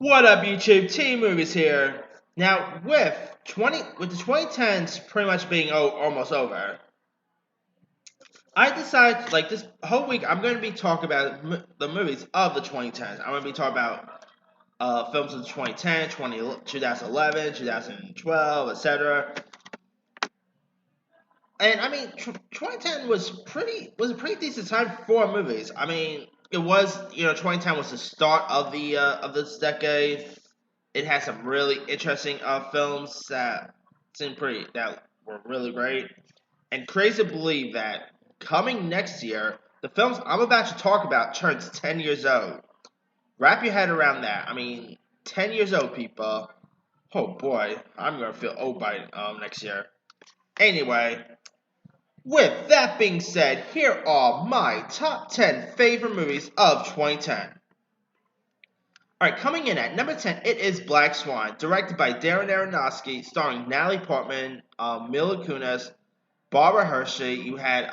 What up, YouTube? T Movies here. Now, with the 2010s pretty much being almost over, I decided this whole week I'm going to be talking about the movies of the 2010s. I'm going to be talking about films of 2010, 2011, 2012, etc. And I mean, 2010 was a pretty decent time for movies. I mean, it was 2010 was the start of this decade. It has some really interesting films that were really great. And crazy to believe that coming next year, the films I'm about to talk about turns 10 years old. Wrap your head around that. I mean, 10 years old, people. Oh boy, I'm gonna feel old by next year. Anyway, with that being said, here are my top 10 favorite movies of 2010. Alright, coming in at number 10, it is Black Swan, directed by Darren Aronofsky, starring Natalie Portman, Mila Kunis, Barbara Hershey. You had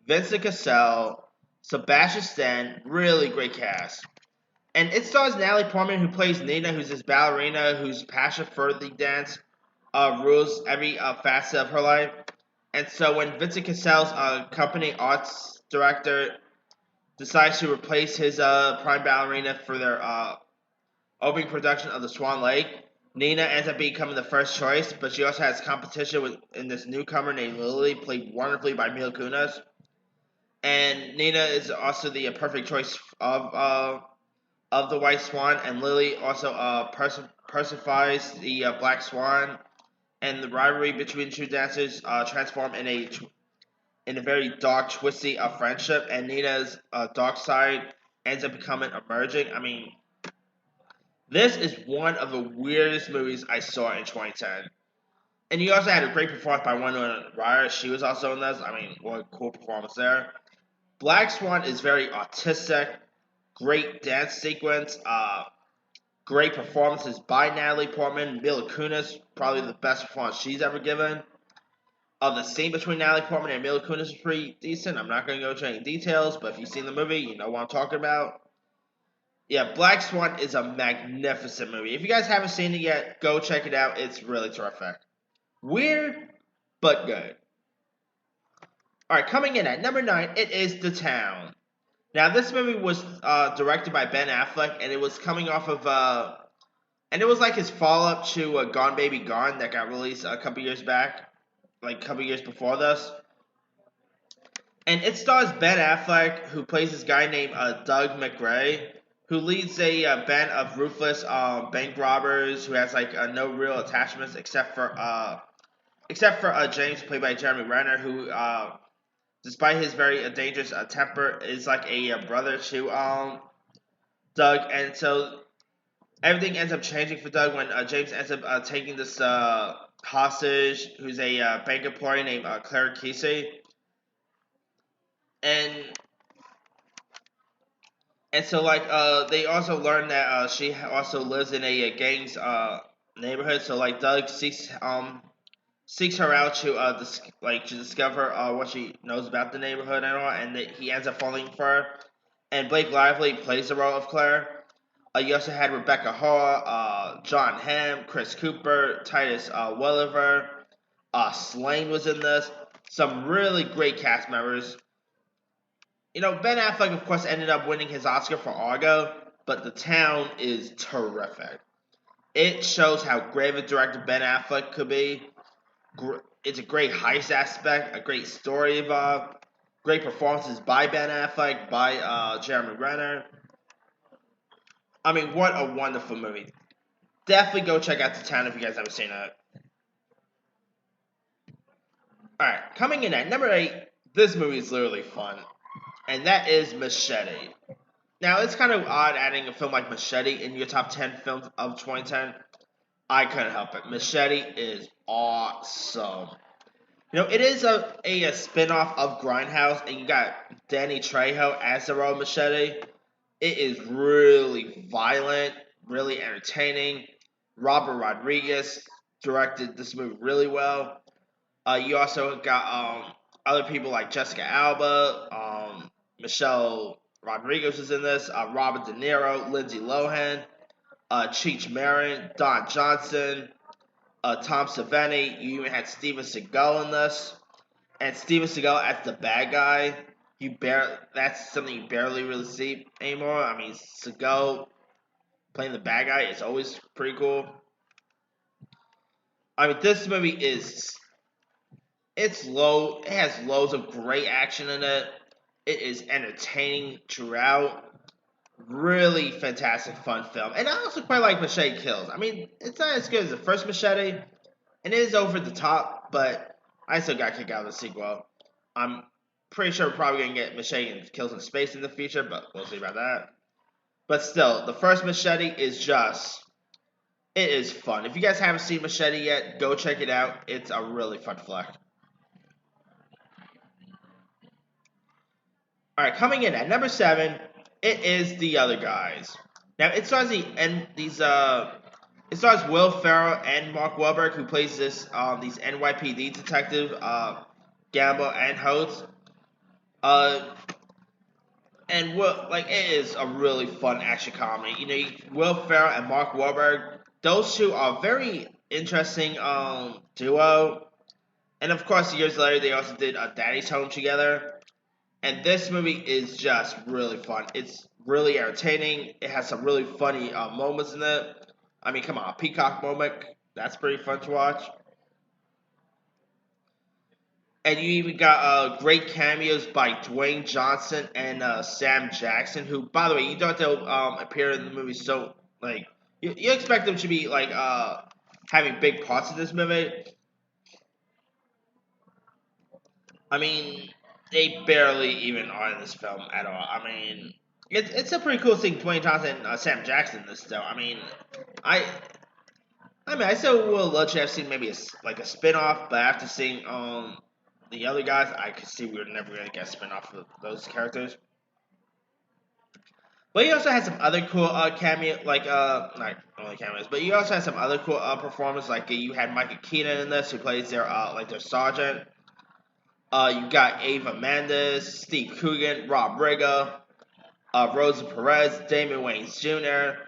Vincent Cassell, Sebastian Stan, really great cast. And it stars Natalie Portman, who plays Nina, who's this ballerina whose passion for the dance rules every facet of her life. And so when Vincent Cassell's company arts director decides to replace his prime ballerina for their opening production of the Swan Lake, Nina ends up becoming the first choice, but she also has competition in this newcomer named Lily, played wonderfully by Mila Kunis. And Nina is also the perfect choice of the White Swan, and Lily also personifies the Black Swan. And the rivalry between the two dancers transform in a very dark, twisty friendship, and Nina's dark side ends up becoming emerging. I mean, this is one of the weirdest movies I saw in 2010. And you also had a great performance by Winona Ryder. She was also in this. I mean, what a cool performance there. Black Swan is very artistic, great dance sequence, great performances by Natalie Portman. Mila Kunis, probably the best performance she's ever given. The scene between Natalie Portman and Mila Kunis is pretty decent. I'm not going to go into any details, but if you've seen the movie, you know what I'm talking about. Yeah, Black Swan is a magnificent movie. If you guys haven't seen it yet, go check it out. It's really terrific. Weird, but good. Alright, coming in at number 9, it is The Town. Now, this movie was directed by Ben Affleck, and it was coming off of, and it was like his follow-up to Gone Baby Gone that got released a couple years back, like a couple years before this. And it stars Ben Affleck, who plays this guy named Doug McRae, who leads a band of ruthless bank robbers who has no real attachments except for James, played by Jeremy Renner, who despite his very dangerous temper, is like a brother to Doug, and so everything ends up changing for Doug when James ends up taking this hostage, who's a bank employee named Claire Kesey, and so they also learn that she also lives in a gang's neighborhood, so Doug seeks her out to to discover what she knows about the neighborhood and all, and he ends up falling for her. And Blake Lively plays the role of Claire. You also had Rebecca Hall, John Hamm, Chris Cooper, Titus Welliver, Slane was in this. Some really great cast members. You know, Ben Affleck, of course, ended up winning his Oscar for Argo, but The Town is terrific. It shows how great of a director Ben Affleck could be. It's a great heist aspect, a great story involved, great performances by Ben Affleck, by Jeremy Renner. I mean, what a wonderful movie. Definitely go check out The Town if you guys haven't seen it. Alright, coming in at number 8, this movie is literally fun, and that is Machete. Now, it's kind of odd adding a film like Machete in your top 10 films of 2010. I couldn't help it. Machete is awesome. You know, it is a spin-off of Grindhouse, and you got Danny Trejo as the role of Machete. It is really violent, really entertaining. Robert Rodriguez directed this movie really well. You also got other people like Jessica Alba, Michelle Rodriguez is in this, Robert De Niro, Lindsay Lohan. Cheech Marin, Don Johnson, Tom Savini. You even had Steven Seagal in this, and Steven Seagal as the bad guy. That's something you barely really see anymore. I mean, Seagal playing the bad guy is always pretty cool. I mean, this movie is it's low. It has loads of great action in it. It is entertaining throughout. Really fantastic, fun film, and I also quite like Machete Kills. I mean, it's not as good as the first Machete, and it is over the top, but I still got kicked out of the sequel. I'm pretty sure we're probably gonna get Machete and Kills in Space in the future, but we'll see about that. But still, the first Machete is just it is fun. If you guys haven't seen Machete yet, go check it out. It's a really fun flick. Alright, coming in at number 7, it is The Other Guys. Now it stars it stars Will Ferrell and Mark Wahlberg, who plays these NYPD detective, Gamble and Host. Uh, and it is a really fun action comedy. Will Ferrell and Mark Wahlberg, those two are very interesting duo. And of course, years later, they also did Daddy's Home together. And this movie is just really fun. It's really entertaining. It has some really funny moments in it. I mean, come on, a peacock moment. That's pretty fun to watch. And you even got great cameos by Dwayne Johnson and Sam Jackson, who, by the way, you thought they'll appear in the movie. So, like, you expect them to be like having big parts in this movie. I mean, they barely even are in this film at all. I mean, it's a pretty cool seeing Dwayne Johnson and Sam Jackson in this, though. I I still will let you have seen maybe a spin off, but after seeing the other guys, I could see we were never gonna get a spin off of those characters. But he also had some other cool cameo, not only cameos, but you also had some other cool performances. Like you had Michael Keaton in this, who plays their sergeant. You got Ava Mendes, Steve Coogan, Rob Rigger, Rosa Perez, Damon Wayans Jr.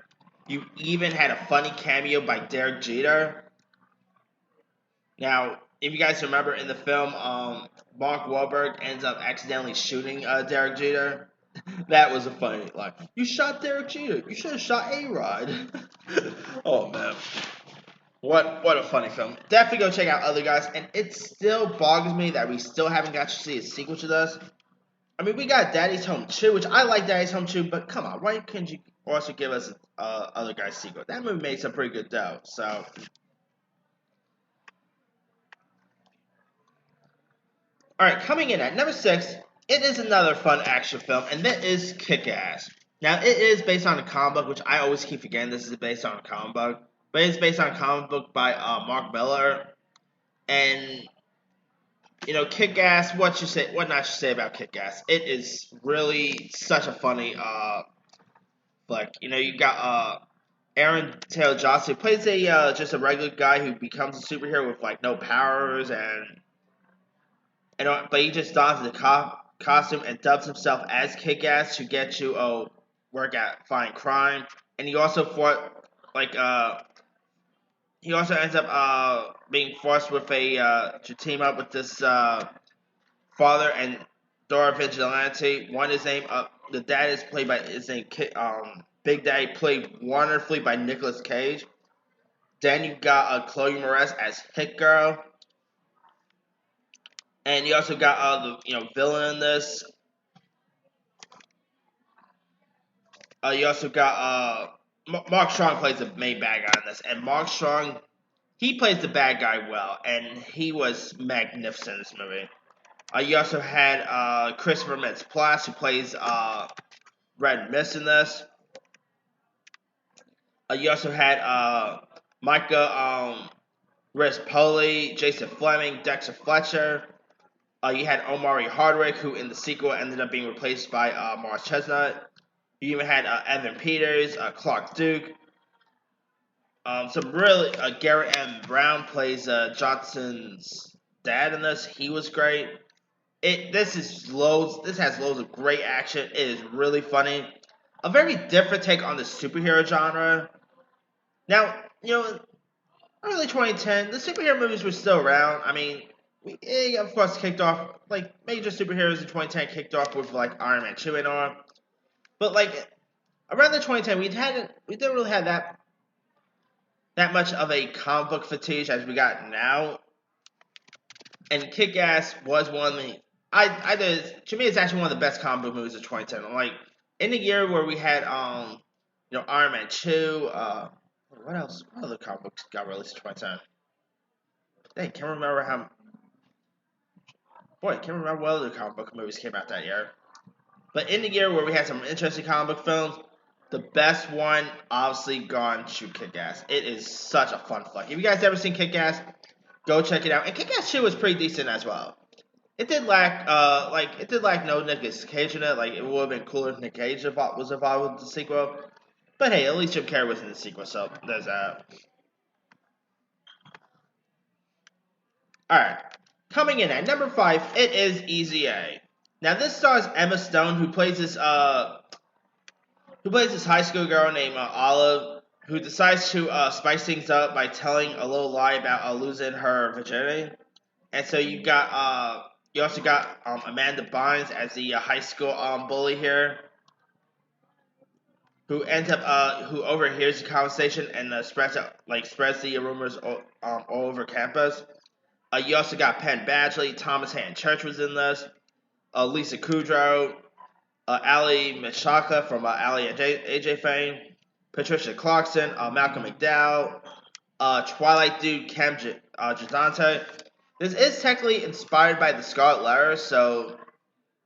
You even had a funny cameo by Derek Jeter. Now, if you guys remember in the film, Mark Wahlberg ends up accidentally shooting Derek Jeter. That was a funny line. You shot Derek Jeter. You should have shot A-Rod. Oh man. What a funny film. Definitely go check out Other Guys, and it still boggles me that we still haven't got to see a sequel to this. I mean, we got Daddy's Home 2, which I like Daddy's Home 2, but come on, why couldn't you also give us Other Guys sequel? That movie made some pretty good dough, so. Alright, coming in at number 6, it is another fun action film, and that is KickAss. Now, it is based on a comic book, which I always keep forgetting this is based on a comic book. But it's based on a comic book by Mark Miller. And, KickAss, what not to say about KickAss? It is really such a funny flick. You got Aaron Taylor Johnson, who plays just a regular guy who becomes a superhero with, no powers, but he just dons the costume and dubs himself as KickAss to get to work at fighting crime. And he also he also ends up being forced to team up with this father and daughter vigilante. One is named the dad is played by Big Daddy, played wonderfully by Nicolas Cage. Then you got Chloe Moretz as Hit Girl, and you also got the villain in this. You also got Mark Strong plays the main bad guy in this, and Mark Strong, he plays the bad guy well, and he was magnificent in this movie. You also had Christopher Mintz-Plasse, who plays Red Mist in this. You also had Micah Rispoli, Jason Fleming, Dexter Fletcher. You had Omari Hardwick, who in the sequel ended up being replaced by Morris Chestnut. You even had Evan Peters, Clark Duke. Garrett M. Brown plays Johnson's dad in this. He was great. This has loads of great action. It is really funny. A very different take on the superhero genre. Now, early 2010, the superhero movies were still around. I mean, of course, kicked off, like, major superheroes in 2010 kicked off with, like, Iron Man 2 and all. But, like, around the 2010, we didn't really have that much of a comic book fatigue as we got now. And KickAss was one of the, to me, it's actually one of the best comic book movies of 2010. Like, in the year where we had, Iron Man 2, what else? What other comic books got released in 2010? Dang, can't remember what other comic book movies came out that year. But in the year where we had some interesting comic book films, the best one obviously gone to Kick-Ass. It is such a fun flick. If you guys ever seen Kick-Ass, go check it out. And Kick-Ass 2 was pretty decent as well. It did lack no Nicolas Cage in it. Like, it would have been cooler if Nick Cage was involved with the sequel. But hey, at least Jim Carrey was in the sequel, so there's that. Alright. Coming in at number 5, it is Easy A. Now this stars Emma Stone, who plays this high school girl named Olive, who decides to spice things up by telling a little lie about losing her virginity. And so you also got Amanda Bynes as the high school bully here, who who overhears the conversation and spreads the rumors all over campus. You also got Penn Badgley, Thomas Haden Church was in this, Lisa Kudrow, Ali Mishaka from Ali and AJ fame, Patricia Clarkson, Malcolm McDowell, Twilight dude Cam Gigante. This is technically inspired by the Scarlet Letter, so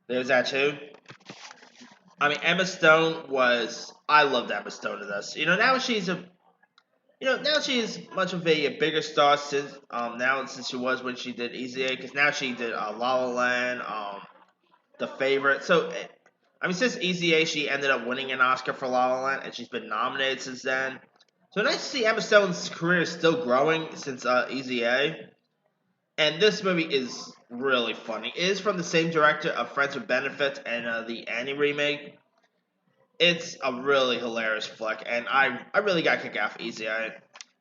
there's that too. I mean, I loved Emma Stone in this. Now she's much of a bigger star since she was when she did Easy A, because now she did La La Land, The Favorite. So, I mean, since Easy A, she ended up winning an Oscar for La La Land, and she's been nominated since then. So nice to see Emma Stone's career is still growing since Easy A. And this movie is really funny. It is from the same director of Friends with Benefits and the Annie remake. It's a really hilarious flick, and I really got kicked out for Easy A.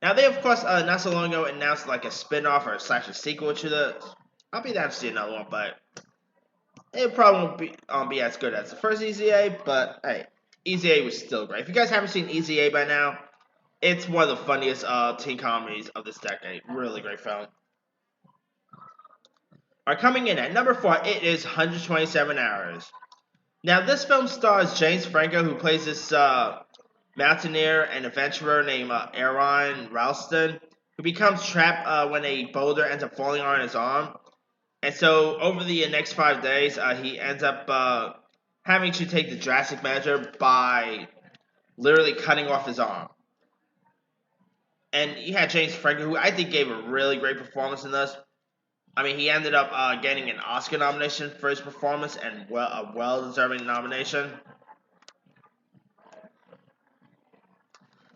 Now, they, of course, not so long ago announced like a spin-off or a sequel to this. I'll be down to see another one, but it probably won't be as good as the first Easy A, but hey, Easy A was still great. If you guys haven't seen Easy A by now, it's one of the funniest teen comedies of this decade. Really great film. Alright, coming in at number 4, it is 127 Hours. Now, this film stars James Franco, who plays this mountaineer and adventurer named Aaron Ralston, who becomes trapped when a boulder ends up falling on his arm. And so, over the next 5 days, he ends up having to take the drastic measure by literally cutting off his arm. And you had James Franco, who I think gave a really great performance in this. I mean, he ended up getting an Oscar nomination for his performance, and a well-deserving nomination.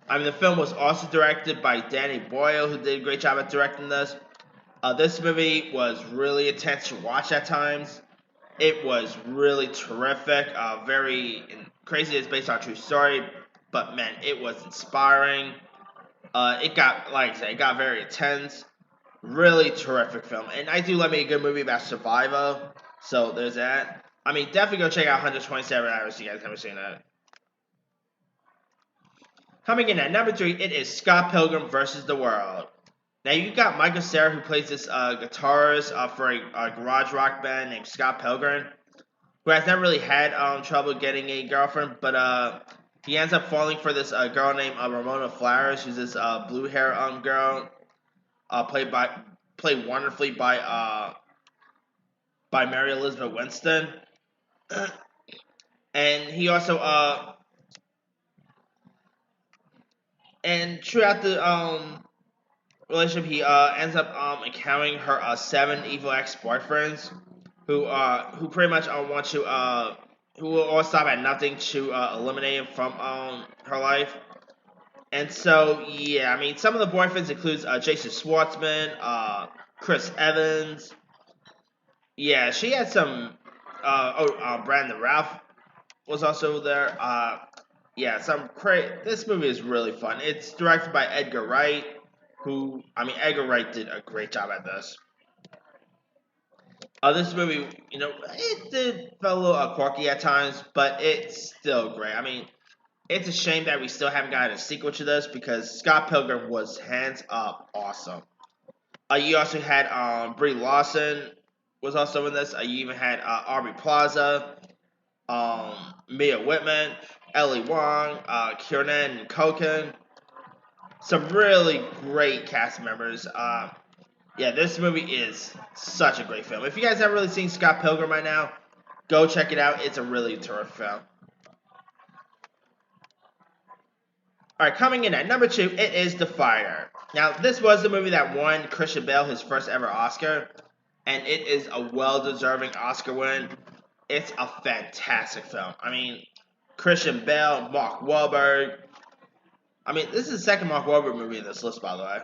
I mean, the film was also directed by Danny Boyle, who did a great job at directing this. This movie was really intense to watch at times. It was really terrific, very crazy. It's based on a true story, but man, it was inspiring. It got very intense. Really terrific film. And I do love me a good movie about survival. So there's that. I mean, definitely go check out 127 Hours if you guys haven't seen that. Coming in at number 3, it is Scott Pilgrim vs. the World. Now, you got Michael Cera, who plays this guitarist for a garage rock band named Scott Pilgrim, who has never really had trouble getting a girlfriend, but he ends up falling for this girl named Ramona Flowers, who's this blue hair girl. Played wonderfully by Mary Elizabeth Winston, and he also and throughout the relationship, he ends up encountering her 7 evil ex-boyfriends who pretty much want to who will all stop at nothing to eliminate him from her life. And so, yeah, I mean, some of the boyfriends includes Jason Schwartzman, Chris Evans. Yeah, she had some. Brandon Ralph was also there. yeah, this movie is really fun. It's directed by Edgar Wright, Edgar Wright did a great job at this. This movie, it did feel a little quirky at times, but it's still great. It's a shame that we still haven't gotten a sequel to this because Scott Pilgrim was hands up awesome. You also had Brie Larson was also in this. You even had Aubrey Plaza, Mia Whitman, Ellie Wong, Kiernan Culkin. Some really great cast members. Yeah, this movie is such a great film. If you guys haven't really seen Scott Pilgrim right now, go check it out. It's a really terrific film. Alright, coming in at number 2, it is The Fighter. Now, this was the movie that won Christian Bale his first ever Oscar, and it is a well-deserving Oscar win. It's a fantastic film. Christian Bale, Mark Wahlberg. This is the second Mark Wahlberg movie in this list, by the way.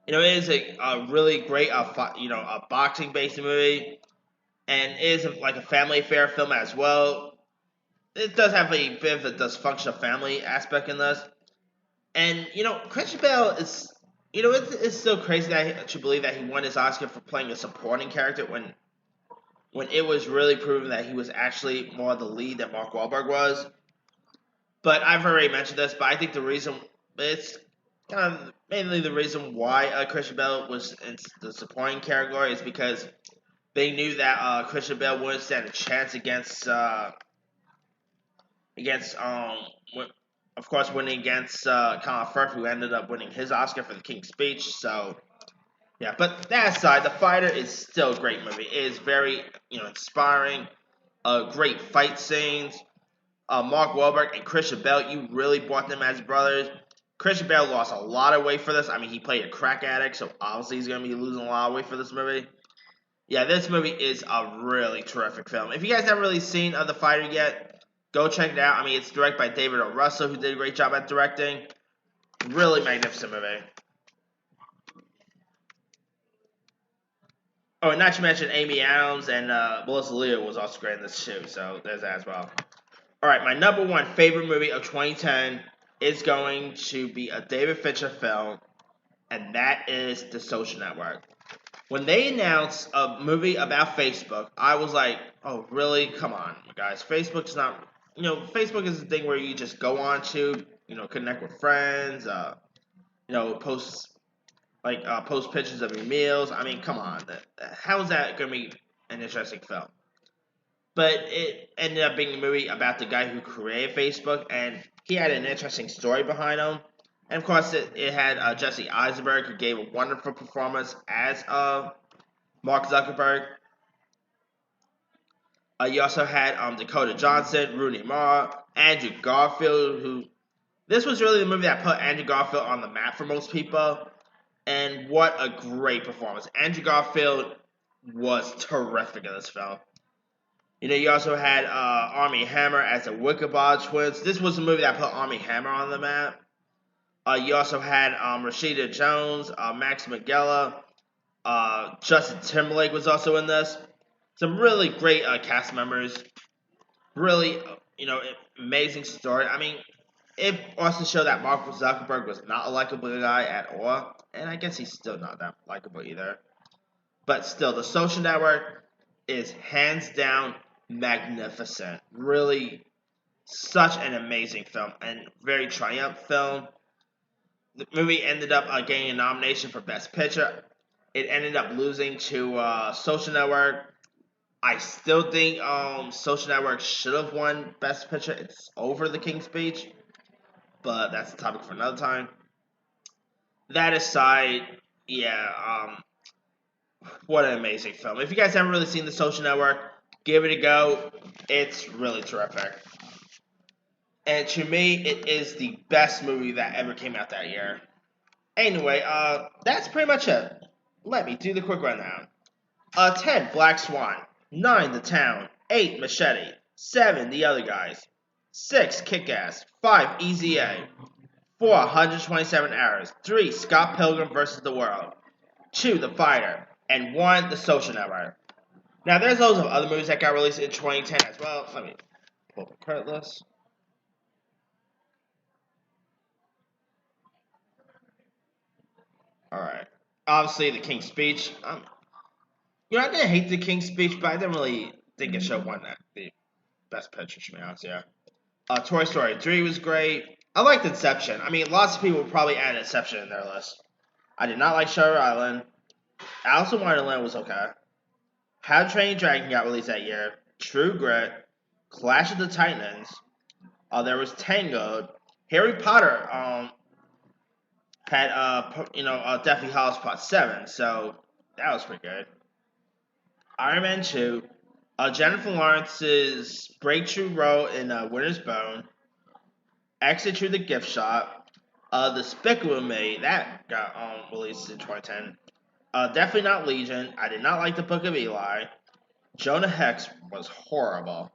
It is a really great, a boxing-based movie, and it is like a family affair film as well. It does have a bit of a dysfunctional family aspect in this, and Christian Bale is, it's still crazy to believe that he won his Oscar for playing a supporting character when it was really proven that he was actually more the lead than Mark Wahlberg was. But I've already mentioned this, but I think it's kind of mainly the reason why Christian Bale was in the supporting category is because they knew that Christian Bale wouldn't stand a chance against of course, winning against Colin Firth, who ended up winning his Oscar for The King's Speech. So, yeah, but that aside, The Fighter is still a great movie. It is very, inspiring. Great fight scenes. Mark Wahlberg and Christian Bale, you really bought them as brothers. Christian Bale lost a lot of weight for this. He played a crack addict, so obviously he's going to be losing a lot of weight for this movie. Yeah, this movie is a really terrific film. If you guys haven't really seen The Fighter yet, go check it out. It's directed by David O. Russell, who did a great job at directing. Really magnificent movie. Oh, and not to mention Amy Adams and Melissa Leo was also great in this too, so there's that as well. Alright, my number 1 favorite movie of 2010 is going to be a David Fincher film, and that is The Social Network. When they announced a movie about Facebook, I was like, oh, really? Come on, guys. Facebook's not... Facebook is a thing where you just go on to, connect with friends, post pictures of your meals. Come on. How is that going to be an interesting film? But it ended up being a movie about the guy who created Facebook, and he had an interesting story behind him. And of course, it had Jesse Eisenberg, who gave a wonderful performance as Mark Zuckerberg. You also had Dakota Johnson, Rooney Mara, Andrew Garfield, who... This was really the movie that put Andrew Garfield on the map for most people. And what a great performance. Andrew Garfield was terrific in this film. You also had Armie Hammer as the Wicked twins. This was the movie that put Armie Hammer on the map. You also had Rashida Jones, Max Minghella, Justin Timberlake was also in this. Some really great cast members. Really, amazing story. It also showed that Mark Zuckerberg was not a likable guy at all. And I guess he's still not that likable either. But still, The Social Network is hands down magnificent. Really, such an amazing film and very triumphant film. The movie ended up getting a nomination for Best Picture. It ended up losing to Social Network. I still think Social Network should have won Best Picture. It's over The King's Speech, but that's a topic for another time. That aside, yeah, what an amazing film. If you guys haven't really seen The Social Network, give it a go. It's really terrific. And to me, it is the best movie that ever came out that year. Anyway, that's pretty much it. Let me do the quick rundown. 10, Black Swan. 9, The Town. 8, Machete. 7, The Other Guys. 6, KickAss. 5, Easy A. 4, 127 Hours. 3, Scott Pilgrim vs. the World. 2, The Fighter. And 1, The Social Network. Now, there's loads of other movies that got released in 2010 as well. Let me pull up the credit list. All right. Obviously, the King's Speech. I didn't hate the King's Speech, but I didn't really think it should have won that the best picture. To be honest, yeah. Toy Story 3 was great. I liked Inception. I mean, lots of people would probably add Inception in their list. I did not like Shutter Island. Alice in Wonderland was okay. How to Train Your Dragon got released that year. True Grit. Clash of the Titans. There was Tangled. Harry Potter had Deathly Hallows Part 7, so that was pretty good. Iron Man 2. Jennifer Lawrence's breakthrough role in Winter's Bone. Exit Through the Gift Shop. Despicable Me, that got released in 2010. Definitely Not Legion. I did not like the Book of Eli. Jonah Hex was horrible.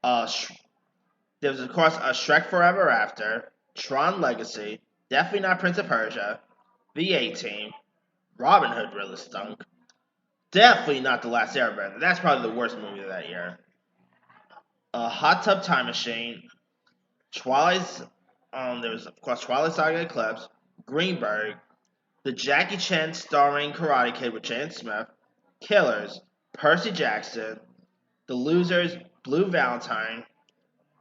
There was, of course, Shrek Forever After. Tron Legacy. Definitely Not Prince of Persia. The A-Team. Robin Hood really stunk. Definitely not The Last Airbender. That's probably the worst movie of that year. Hot Tub Time Machine. Twilight's. There was, of course, Twilight Saga Eclipse. Greenberg. The Jackie Chan starring Karate Kid with Jan Smith. Killers. Percy Jackson. The Losers. Blue Valentine.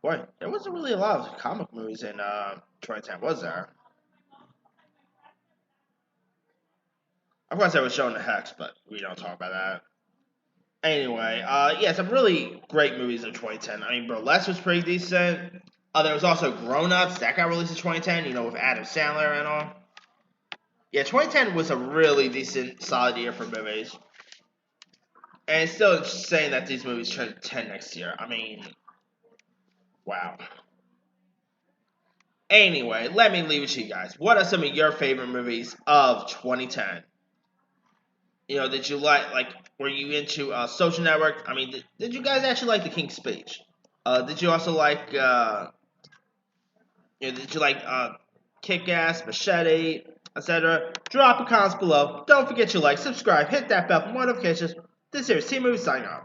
Boy, there wasn't really a lot of comic movies in 2010, was there? Of course, there was Jonah Hex, but we don't talk about that. Anyway, yeah, some really great movies in 2010. I mean, Burlesque was pretty decent. There was also Grown Ups that got released in 2010. With Adam Sandler and all. Yeah, 2010 was a really decent, solid year for movies. And it's still saying that these movies turn 10 next year. I mean, wow. Anyway, let me leave it to you guys. What are some of your favorite movies of 2010? Did you were you into Social Network? I mean, did you guys actually like The King's Speech? Did you also like, did you like KickAss, Machete, etc.? Drop a comments below. Don't forget to like, subscribe, hit that bell for more notifications. This is Team Movie signing off.